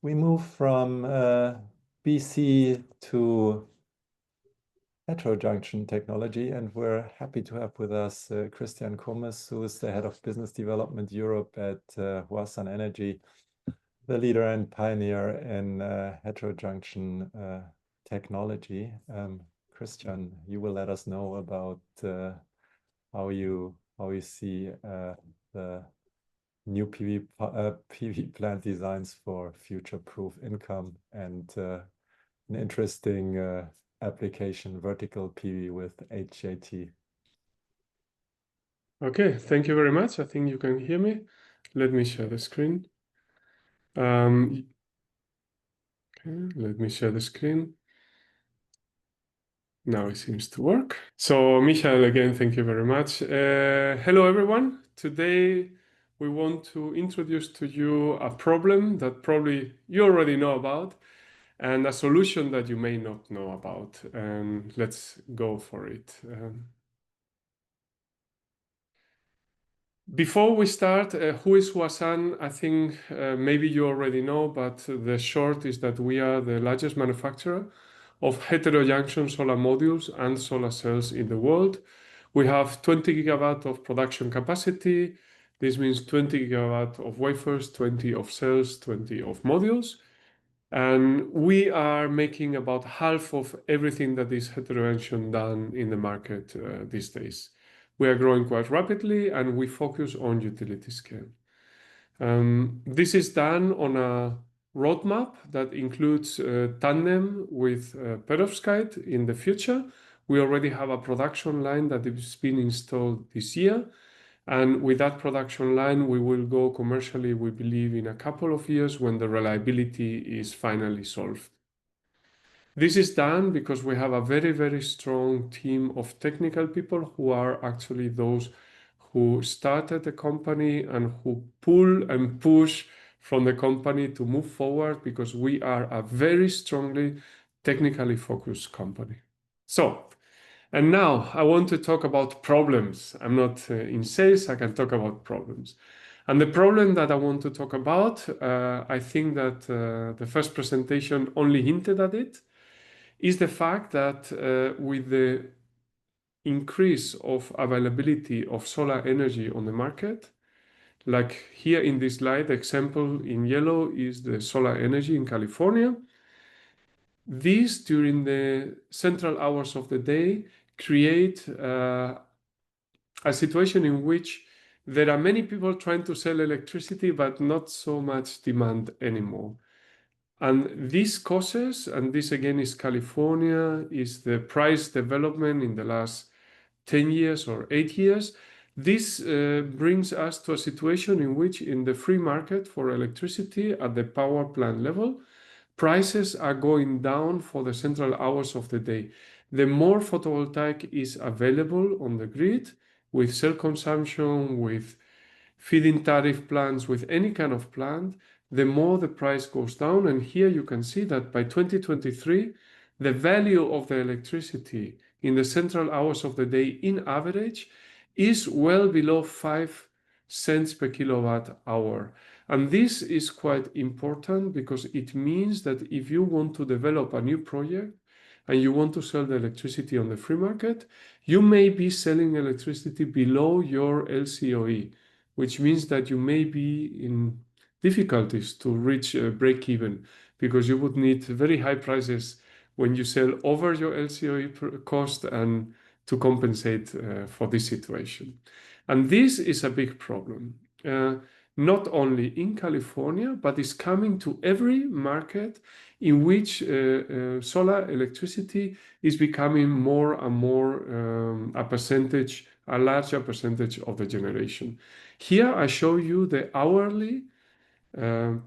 we move from BC to heterojunction technology, and we're happy to have with us Christian Kummes, who is the head of business development Europe at Huasun Energy, the leader and pioneer in heterojunction technology. Christian, you will let us know about how you see the new PV plant designs for future-proof income and an interesting application, vertical PV with HJT. Okay, thank you very much. I think you can hear me. Let me share the screen. Okay, let me share the screen. Now it seems to work. So, Michael, again, thank you very much. Hello, everyone. Today, we want to introduce to you a problem that probably you already know about and a solution that you may not know about. And let's go for it. Before we start, who is Huasun? I think maybe you already know, but the short is that we are the largest manufacturer of heterojunction solar modules and solar cells in the world. We have 20 gigawatt of production capacity. This means 20 gigawatt of wafers, 20 of cells, 20 of modules. And we are making about half of everything that is heterojunction done in the market these days. We are growing quite rapidly and we focus on utility scale. This is done on a roadmap that includes tandem with perovskite in the future. We already have a production line that is being installed this year. And with that production line, we will go commercially, we believe, in a couple of years when the reliability is finally solved. This is done because we have a very, very strong team of technical people who are actually those who started the company and who pull and push from the company to move forward because we are a very strongly technically focused company. And now I want to talk about problems. I'm not in sales, I can talk about problems. And the problem that I want to talk about, I think that the first presentation only hinted at it, is the fact that with the increase of availability of solar energy on the market, like here in this slide, the example in yellow is the solar energy in California. These, during the central hours of the day, create a situation in which there are many people trying to sell electricity, but not so much demand anymore. And this causes, and this again is California, is the price development in the last 10 years or 8 years. This brings us to a situation in which in the free market for electricity at the power plant level, prices are going down for the central hours of the day. The more photovoltaic is available on the grid with cell consumption, with feed-in tariff plants, with any kind of plant, the more the price goes down. And here you can see that by 2023, the value of the electricity in the central hours of the day in average is well below 5 cents per kilowatt hour. And this is quite important because it means that if you want to develop a new project and you want to sell the electricity on the free market, you may be selling electricity below your LCOE, which means that you may be in difficulties to reach break-even because you would need very high prices when you sell over your LCOE cost and to compensate for this situation. And this is a big problem, not only in California, but is coming to every market in which solar electricity is becoming more and more a larger percentage of the generation. Here I show you the hourly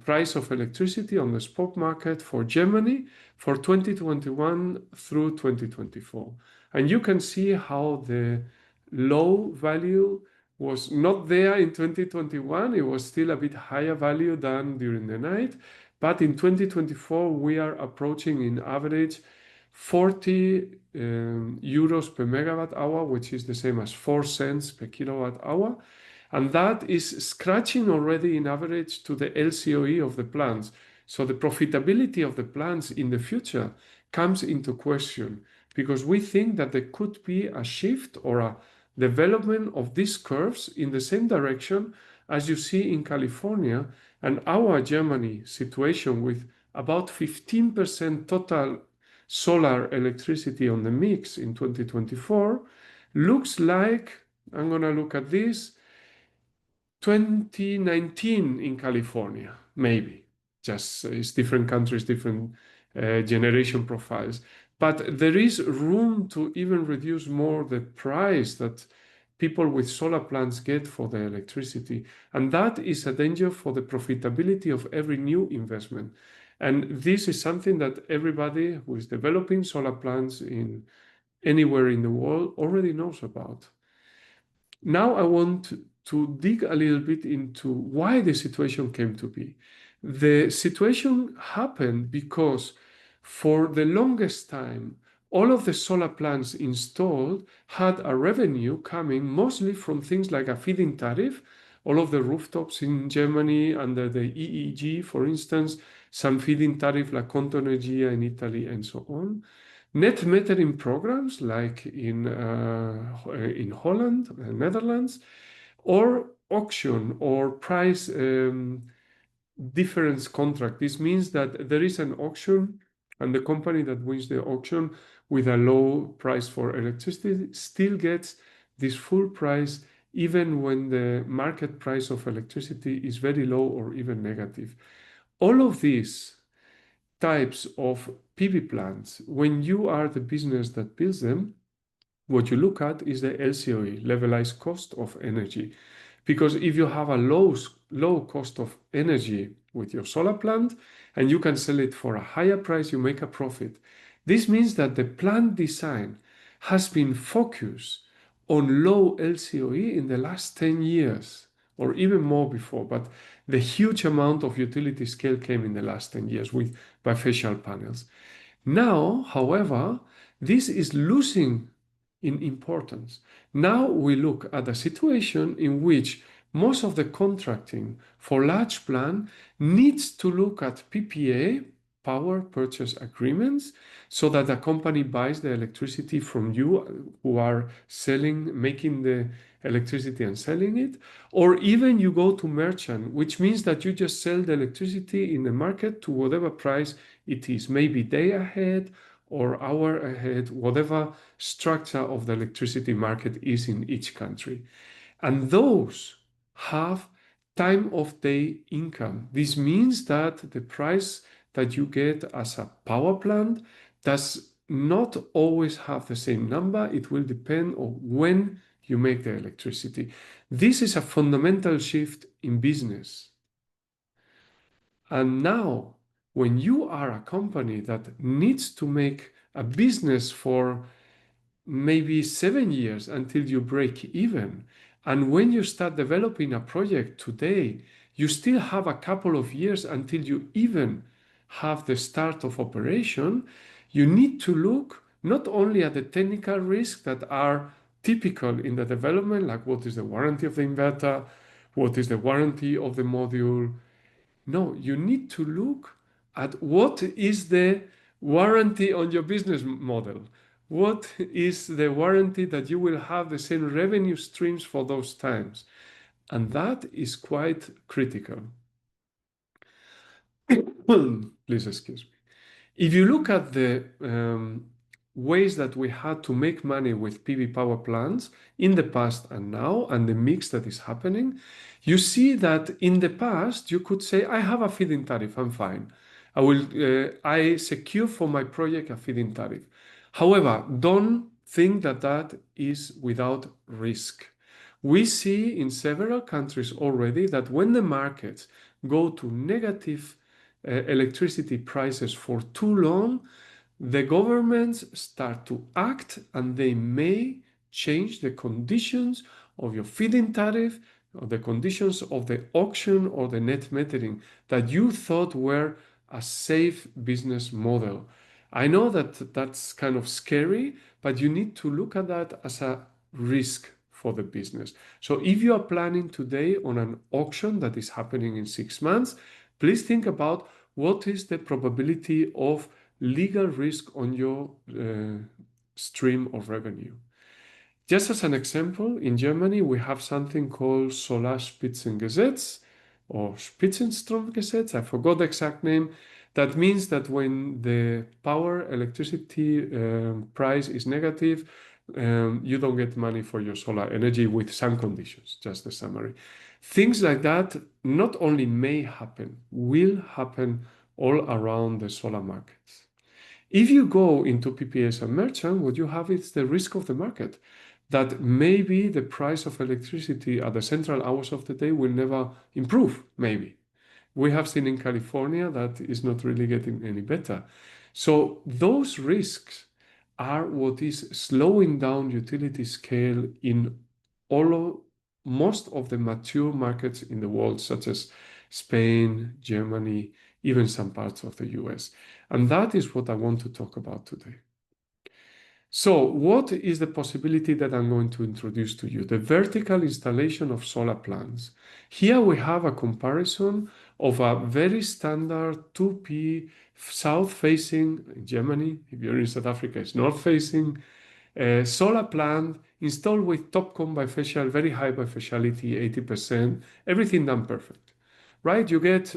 price of electricity on the spot market for Germany for 2021 through 2024. And you can see how the low value was not there in 2021. It was still a bit higher value than during the night. But in 2024, we are approaching in average 40 euros per megawatt hour, which is the same as 4 cents per kilowatt hour. And that is scratching already in average to the LCOE of the plants. So the profitability of the plants in the future comes into question because we think that there could be a shift or a development of these curves in the same direction as you see in California and our Germany situation with about 15% total solar electricity on the mix in 2024 looks like, I'm going to look at this, 2019 in California, maybe. Just it's different countries, different generation profiles. But there is room to even reduce more the price that people with solar plants get for the electricity. And that is a danger for the profitability of every new investment. And this is something that everybody who is developing solar plants in anywhere in the world already knows about. Now I want to dig a little bit into why the situation came to be. The situation happened because for the longest time, all of the solar plants installed had a revenue coming mostly from things like a feed-in tariff. All of the rooftops in Germany under the EEG, for instance, some feed-in tariff like Conto Energia in Italy and so on. Net metering programs like in Holland, Netherlands, or auction or price difference contract. This means that there is an auction and the company that wins the auction with a low price for electricity still gets this full price even when the market price of electricity is very low or even negative. All of these types of PV plants, when you are the business that builds them, what you look at is the LCOE, levelized cost of energy. Because if you have a low cost of energy with your solar plant and you can sell it for a higher price, you make a profit. This means that the plant design has been focused on low LCOE in the last 10 years or even more before, but the huge amount of utility scale came in the last 10 years with bifacial panels. Now, however, this is losing in importance. Now we look at a situation in which most of the contracting for large plant needs to look at PPA, power purchase agreements, so that the company buys the electricity from you who are selling, making the electricity and selling it, or even you go to merchant, which means that you just sell the electricity in the market to whatever price it is, maybe day ahead or hour ahead, whatever structure of the electricity market is in each country. And those have time of day income. This means that the price that you get as a power plant does not always have the same number. It will depend on when you make the electricity. This is a fundamental shift in business. And now, when you are a company that needs to make a business for maybe 7 years until you break even, and when you start developing a project today, you still have a couple of years until you even have the start of operation, you need to look not only at the technical risks that are typical in the development, like what is the warranty of the inverter, what is the warranty of the module. No, you need to look at what is the warranty on your business model. What is the warranty that you will have the same revenue streams for those times? And that is quite critical. Please excuse me. If you look at the ways that we had to make money with PV power plants in the past and now, and the mix that is happening, you see that in the past you could say, I have a feed-in tariff, I'm fine. I secure for my project a feed-in tariff. However, don't think that that is without risk. We see in several countries already that when the markets go to negative electricity prices for too long, the governments start to act and they may change the conditions of your feed-in tariff or the conditions of the auction or the net metering that you thought were a safe business model. I know that that's kind of scary, but you need to look at that as a risk for the business. So if you are planning today on an auction that is happening in 6 months, please think about what is the probability of legal risk on your stream of revenue. Just as an example, in Germany, we have something called Solarspitzengesetz or Spitzenstromgesetz. I forgot the exact name. That means that when the electricity price is negative, you don't get money for your solar energy with some conditions, just the summary. Things like that not only may happen, will happen all around the solar markets. If you go into PPAs and merchant, what you have is the risk of the market, that maybe the price of electricity at the central hours of the day will never improve, maybe. We have seen in California that is not really getting any better. So those risks are what is slowing down utility scale in most of the mature markets in the world, such as Spain, Germany, even some parts of the US. And that is what I want to talk about today. So what is the possibility that I'm going to introduce to you? The vertical installation of solar plants. Here we have a comparison of a very standard 2P south-facing, in Germany, if you're in South Africa, it's north-facing, solar plant installed with TOPCon bifacial, very high bifaciality, 80%, everything done perfect, right? You get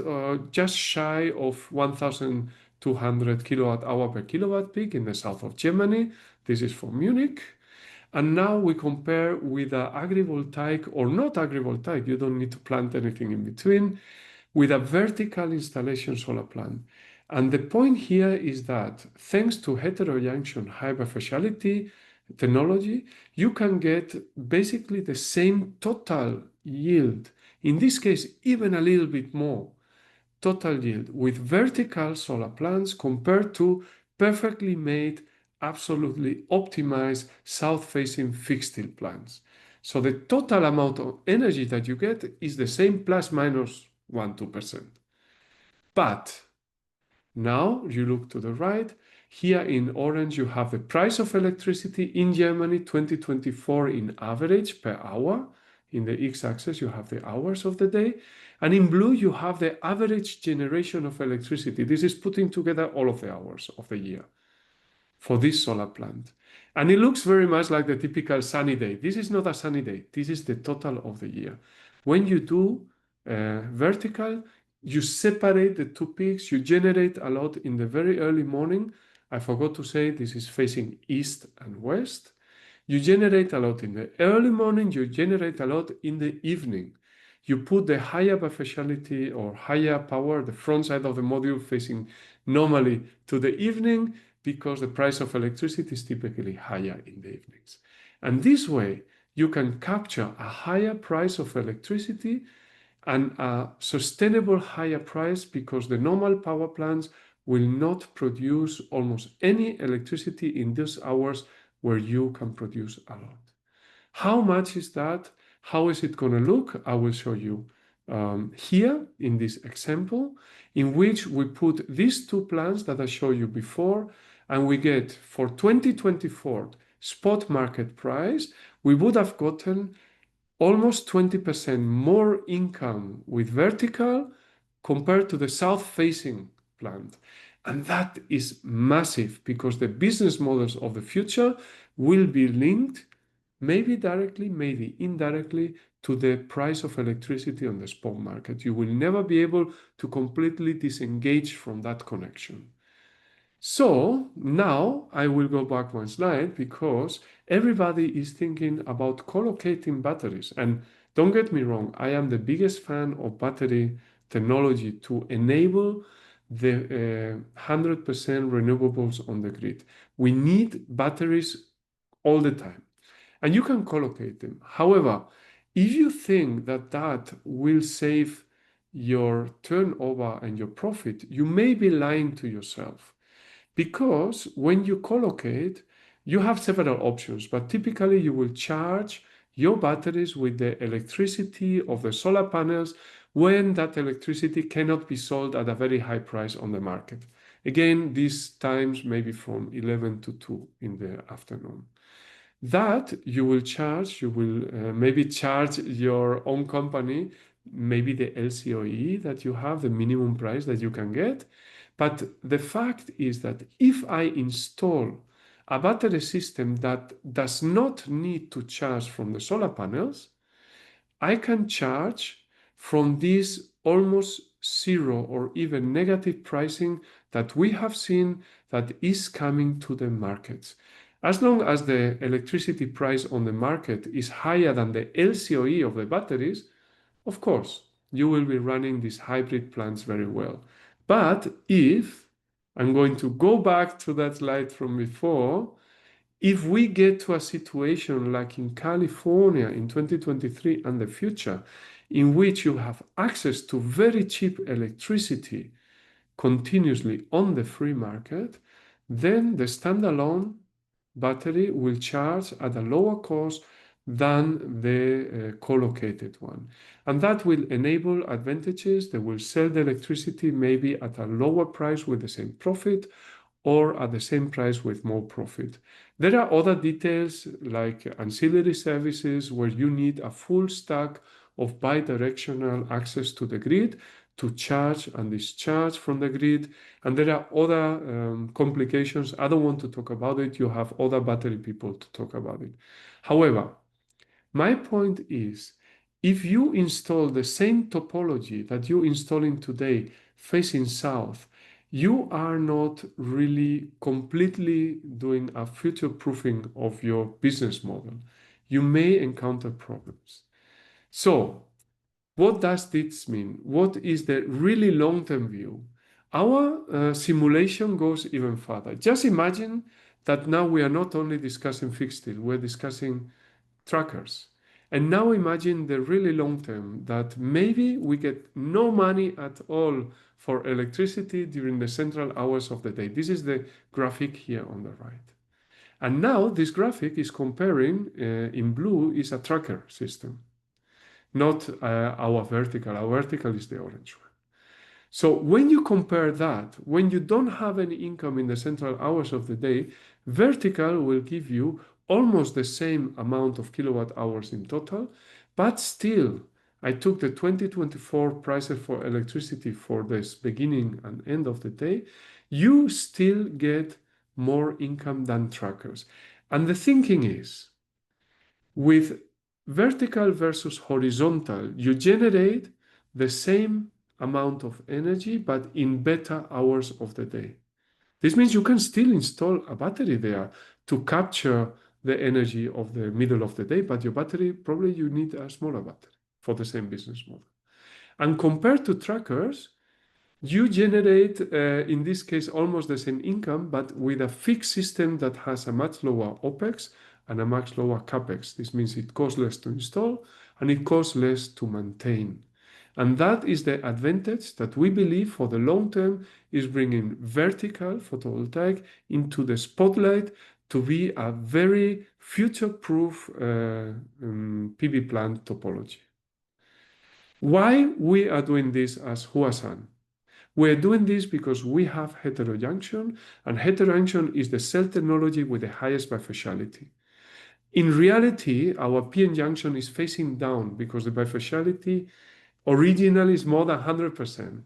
just shy of 1,200 kilowatt hour per kilowatt peak in the south of Germany. This is for Munich. And now we compare with agrivoltaic or not agrivoltaic, you don't need to plant anything in between, with a vertical installation solar plant. And the point here is that thanks to heterojunction high bifaciality technology, you can get basically the same total yield. In this case, even a little bit more total yield with vertical solar plants compared to perfectly made, absolutely optimized south-facing fixed steel plants. So the total amount of energy that you get is the same plus minus 1-2%. But now you look to the right. Here in orange, you have the price of electricity in Germany 2024 in average per hour. In the x-axis, you have the hours of the day. And in blue, you have the average generation of electricity. This is putting together all of the hours of the year for this solar plant. And it looks very much like the typical sunny day. This is not a sunny day. This is the total of the year. When you do vertical, you separate the two peaks. You generate a lot in the very early morning. I forgot to say this is facing east and west. You generate a lot in the early morning. You generate a lot in the evening. You put the higher bifaciality or higher power, the front side of the module facing normally to the evening, because the price of electricity is typically higher in the evenings. And this way, you can capture a higher price of electricity and a sustainable higher price, because the normal power plants will not produce almost any electricity in those hours where you can produce a lot. How much is that? How is it going to look? I will show you here in this example, in which we put these two plants that I showed you before, and we get for 2024 spot market price, we would have gotten almost 20% more income with vertical compared to the south-facing plant. And that is massive, because the business models of the future will be linked, maybe directly, maybe indirectly, to the price of electricity on the spot market. You will never be able to completely disengage from that connection. So now I will go back one slide, because everybody is thinking about co-locating batteries. And don't get me wrong, I am the biggest fan of battery technology to enable the 100% renewables on the grid. We need batteries all the time, and you can co-locate them. However, if you think that that will save your turnover and your profit, you may be lying to yourself. Because when you co-locate, you have several options, but typically you will charge your batteries with the electricity of the solar panels when that electricity cannot be sold at a very high price on the market. Again, these times maybe from 11 to 2 in the afternoon. That you will charge, you will maybe charge your own company maybe the LCOE that you have, the minimum price that you can get. But the fact is that if I install a battery system that does not need to charge from the solar panels, I can charge from this almost zero or even negative pricing that we have seen that is coming to the markets. As long as the electricity price on the market is higher than the LCOE of the batteries, of course, you will be running these hybrid plants very well. But if, I'm going to go back to that slide from before, if we get to a situation like in California in 2023 and the future, in which you have access to very cheap electricity continuously on the free market, then the standalone battery will charge at a lower cost than the co-located one. And that will enable advantages. They will sell the electricity maybe at a lower price with the same profit, or at the same price with more profit. There are other details like ancillary services where you need a full stack of bidirectional access to the grid to charge and discharge from the grid. And there are other complications. I don't want to talk about it. You have other battery people to talk about it. However, my point is, if you install the same topology that you're installing today facing south, you are not really completely doing a future proofing of your business model. You may encounter problems. So, what does this mean? What is the really long-term view? Our simulation goes even further. Just imagine that now we are not only discussing fixed it, we're discussing trackers. And now imagine the really long term that maybe we get no money at all for electricity during the central hours of the day. This is the graphic here on the right. And now this graphic is comparing, in blue is a tracker system, not our vertical. Our vertical is the orange one. So when you compare that, when you don't have any income in the central hours of the day, vertical will give you almost the same amount of kilowatt hours in total, but still, I took the 2024 prices for electricity for this beginning and end of the day, you still get more income than trackers. And the thinking is, with vertical versus horizontal, you generate the same amount of energy, but in better hours of the day. This means you can still install a battery there to capture the energy of the middle of the day, but your battery, probably you need a smaller battery for the same business model. And compared to trackers, you generate, in this case, almost the same income, but with a fixed system that has a much lower OPEX and a much lower CAPEX. This means it costs less to install and it costs less to maintain. And that is the advantage that we believe for the long term is bringing vertical photovoltaic into the spotlight to be a very future-proof PV plant topology. Why we are doing this as Huasun? We're doing this because we have heterojunction, and heterojunction is the cell technology with the highest bifaciality. In reality, our PN junction is facing down because the bifaciality originally is more than 100%.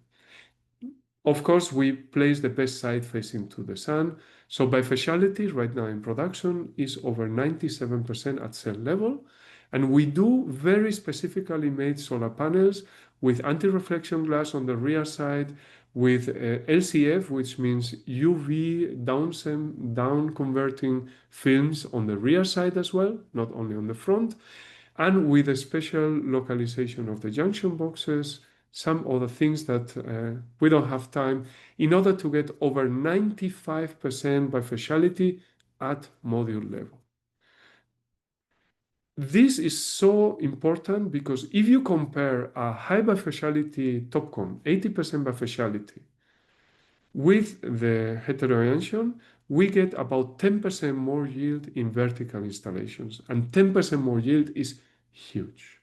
Of course, we place the best side facing to the sun. So bifaciality right now in production is over 97% at cell level. And we do very specifically made solar panels with anti-reflection glass on the rear side, with LCF, which means UV down converting films on the rear side as well, not only on the front, and with a special localization of the junction boxes, some other things that we don't have time, in order to get over 95% bifaciality at module level. This is so important because if you compare a high bifaciality TOPCon, 80% bifaciality, with the heterojunction, we get about 10% more yield in vertical installations, and 10% more yield is huge.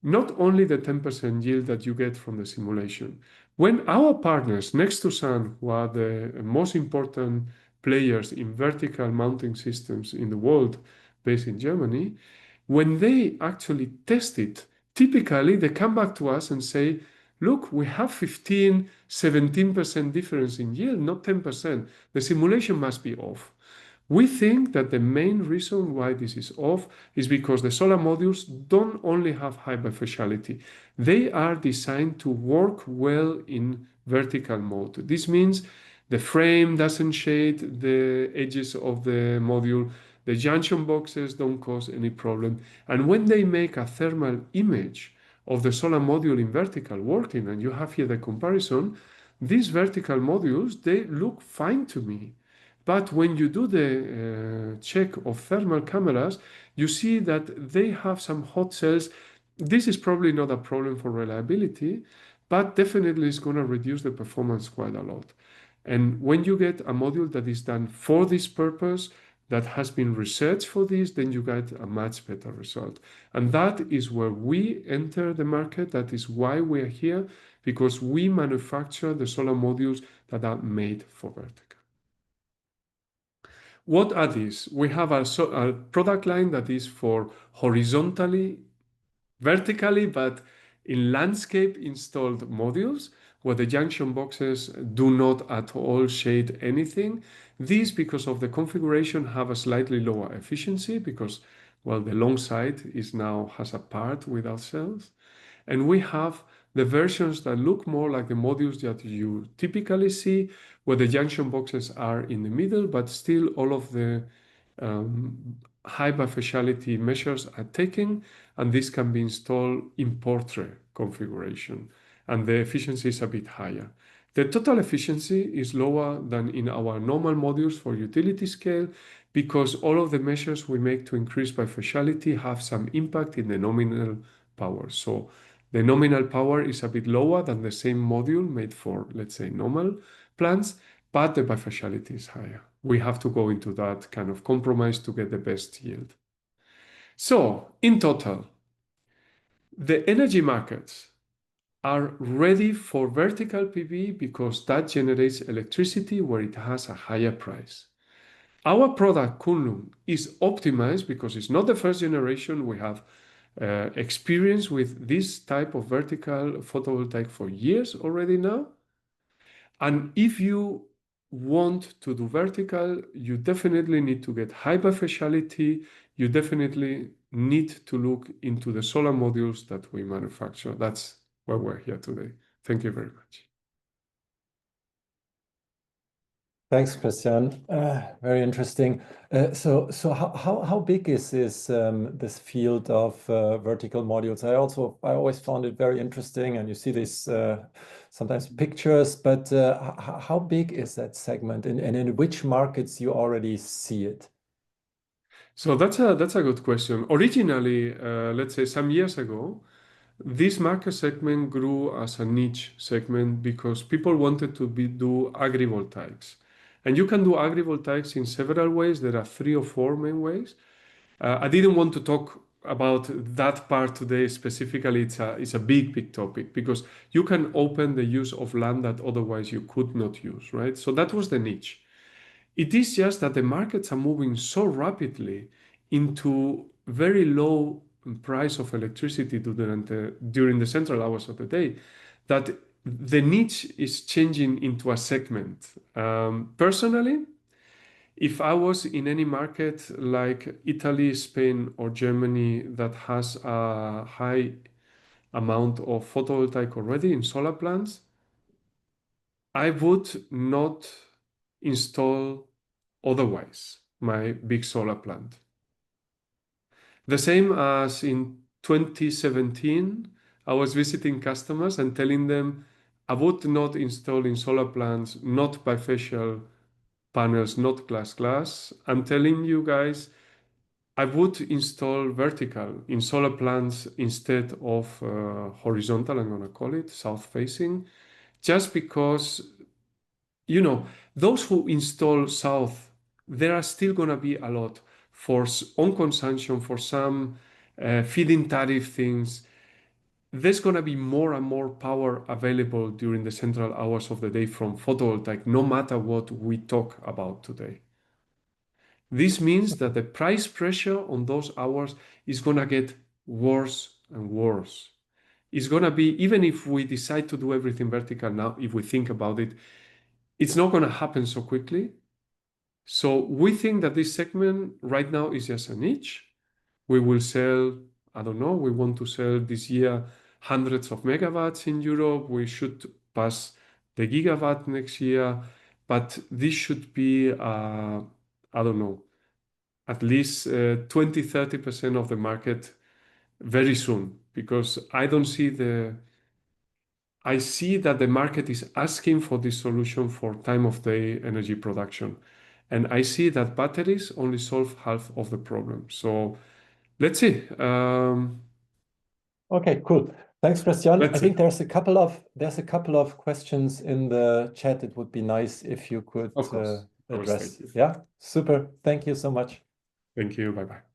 Not only the 10% yield that you get from the simulation. When our partners next to Sun, who are the most important players in vertical mounting systems in the world, based in Germany, When they actually test it, typically they come back to us and say, look, we have 15, 17% difference in yield, not 10%. The simulation must be off. We think that the main reason why this is off is because the solar modules don't only have high bifaciality, they are designed to work well in vertical mode. This means the frame doesn't shade the edges of the module, the junction boxes don't cause any problem. And when they make a thermal image of the solar module in vertical working, and you have here the comparison, these vertical modules, they look fine to me. But when you do the check of thermal cameras, you see that they have some hot cells. This is probably not a problem for reliability, but definitely it's going to reduce the performance quite a lot. And when you get a module that is done for this purpose, that has been researched for this, then you get a much better result. And that is where we enter the market. That is why we're here, because we manufacture the solar modules that are made for vertical. What are these? We have a product line that is for horizontally, vertically, but in landscape installed modules where the junction boxes do not at all shade anything. These, because of the configuration, have a slightly lower efficiency because, well, the long side is now has a part without cells. And we have the versions that look more like the modules that you typically see, where the junction boxes are in the middle, but still all of the high bifaciality measures are taken, and this can be installed in portrait configuration, and the efficiency is a bit higher. The total efficiency is lower than in our normal modules for utility scale because all of the measures we make to increase bifaciality have some impact in the nominal power. So the nominal power is a bit lower than the same module made for, let's say, normal plants, but the bifaciality is higher. We have to go into that kind of compromise to get the best yield. So, in total, the energy markets are ready for vertical PV because that generates electricity where it has a higher price. Our product, Kunlun, is optimized because it's not the first generation. We have experience with this type of vertical photovoltaic for years already now. And if you want to do vertical, you definitely need to get high bifaciality. You definitely need to look into the solar modules that we manufacture. That's why we're here today. Thank you very much. Thanks, Christian. Very interesting. So how big is this field of vertical modules? I always found it very interesting, and you see these sometimes pictures, but how big is that segment, and in which markets you already see it? So that's a good question. Originally, let's say some years ago, this market segment grew as a niche segment because people wanted to do agrivoltaics. And you can do agrivoltaics in several ways. There are 3 or 4 main ways. I didn't want to talk about that part today specifically. It's a big topic because you can open the use of land that otherwise you could not use, right? So that was the niche. It is just that the markets are moving so rapidly into very low price of electricity during the central hours of the day that the niche is changing into a segment. Personally, if I was in any market like Italy, Spain, or Germany that has a high amount of photovoltaic already in solar plants, I would not install otherwise my big solar plant. The same as in 2017, I was visiting customers and telling them I would not install in solar plants, not bifacial panels, not glass. I'm telling you guys, I would install vertical in solar plants instead of horizontal, I'm going to call it, south facing, just because those who install south, there are still going to be a lot for on consumption, for some feed-in tariff things. There's going to be more and more power available during the central hours of the day from photovoltaic, no matter what we talk about today. This means that the price pressure on those hours is going to get worse and worse. It's going to be, even if we decide to do everything vertical now, if we think about it, it's not going to happen so quickly. So we think that this segment right now is just a niche. We will sell, I don't know, we want to sell this year hundreds of megawatts in Europe. We should pass the gigawatt next year, but this should be, I don't know, at least 20-30% of the market very soon, because I see that the market is asking for this solution for time of day energy production. And I see that batteries only solve half of the problem. So let's see. Okay, cool. Thanks, Christian. Let's I see. think there's a couple of questions in the chat. It would be nice if you could Of course. address. Thank you. Yeah, super. Thank you so much. Thank you. Bye-bye.